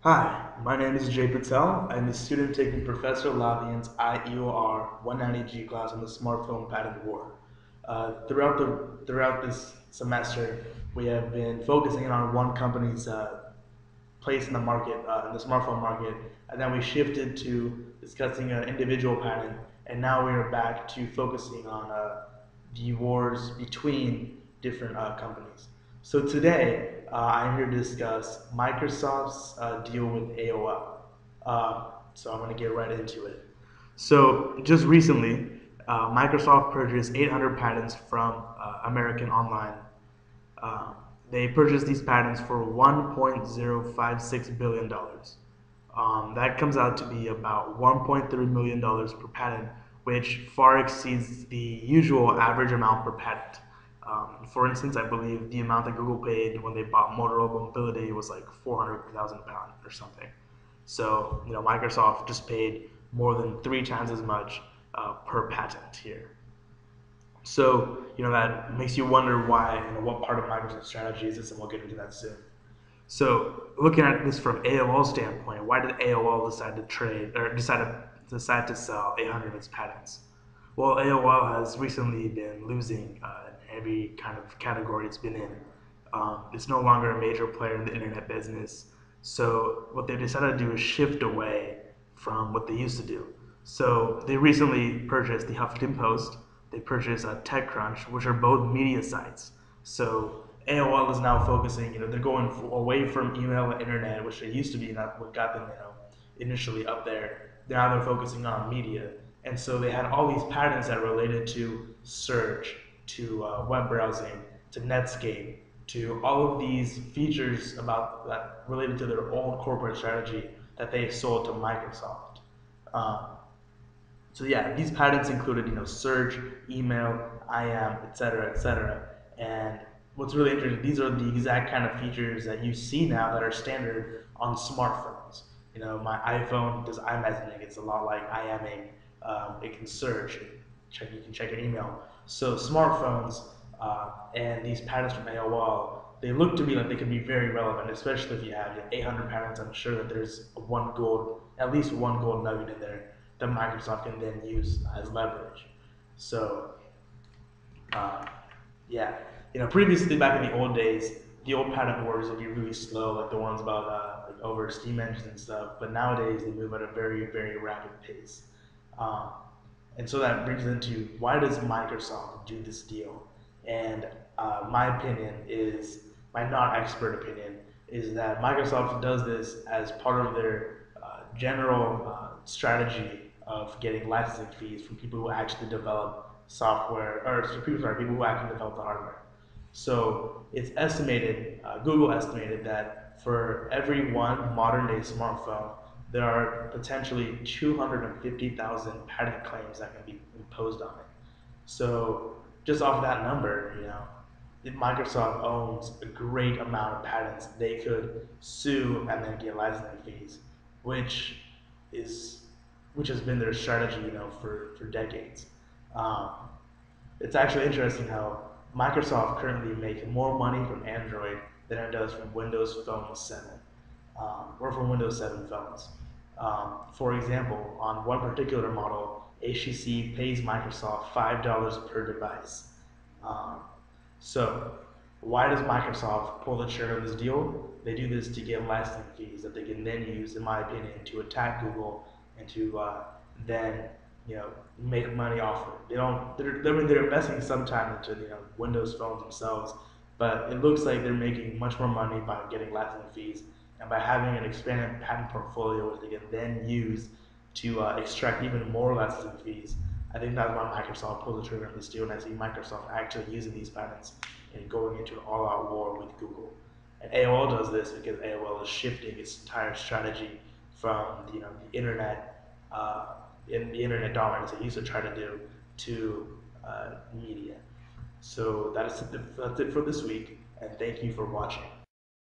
Hi, my name is Jay Patel. I'm a student taking Professor Lavian's IEOR 190G class on the smartphone patent war. Throughout this semester, we have been focusing on one company's place in the market, in the smartphone market, and then we shifted to discussing an individual patent, and now we are back to focusing on the wars between different companies. So today, I'm here to discuss Microsoft's deal with AOL. So I'm going to get right into it. So just recently, Microsoft purchased 800 patents from American Online. um, they purchased these patents for $1.056 billion dollars. That comes out to be about $1.3 million dollars per patent, which far exceeds the usual average amount per patent. For instance, I believe the amount that Google paid when they bought Motorola Mobility was like £400,000 or something. So, Microsoft just paid more than three times as much per patent here. So, that makes you wonder why, what part of Microsoft's strategy is this, and we'll get into that soon. So, looking at this from AOL's standpoint, why did AOL decide to trade or decide to sell 800 of its patents? Well, AOL has recently been losing in every kind of category it's been in. It's no longer a major player in the internet business. So, what they decided to do is shift away from what they used to do. So, they recently purchased the Huffington Post. They purchased TechCrunch, which are both media sites. So, AOL is now focusing, they're going away from email and internet, which they used to be not what got them, initially up there. Now they're focusing on media. And so they had all these patents that related to search, to web browsing, to Netscape, to all of these features about that related to their own corporate strategy that they sold to Microsoft. Um, so yeah, these patents included, search, email, IAM, et cetera. And what's really interesting, these are the exact kind of features that you see now that are standard on smartphones. My iPhone does iMessaging. It's a lot like IMing. It can search. You can check your email. So smartphones and these patents from AOL, they look to me like they can be very relevant, especially if you have 800 patents. I'm sure that there's at least one gold nugget in there that Microsoft can then use as leverage. So, uh, yeah, previously back in the old days, the old patent wars would be really slow, like the ones about like over steam engines and stuff. But nowadays they move at a very, very rapid pace. Um, and so that brings into why does Microsoft do this deal? And my opinion is, my not expert opinion, is that Microsoft does this as part of their general strategy of getting licensing fees from people who actually develop software, or people who actually develop the hardware. So it's estimated, Google estimated that for every one modern day smartphone, there are potentially 250,000 patent claims that can be imposed on it. So just off that number, if Microsoft owns a great amount of patents, they could sue and then get licensing fees, which is which has been their strategy, for decades. Um, it's actually interesting how Microsoft currently makes more money from Android than it does from Windows Phone 7, or from Windows 7 phones. For example, on one particular model, HTC pays Microsoft $5 per device. Um, so, why does Microsoft pull the trigger on this deal? They do this to get licensing fees that they can then use, in my opinion, to attack Google and to then make money off it. They don't. They're investing some time into Windows phones themselves, but it looks like they're making much more money by getting licensing fees and by having an expanded patent portfolio which they can then use to extract even more licensing fees. I think that's why Microsoft pulled the trigger on this deal, and I see Microsoft actually using these patents and going into an all-out war with Google. And AOL does this because AOL is shifting its entire strategy from the internet in the internet dominance it used to try to do to media. So that's it for this week, and thank you for watching.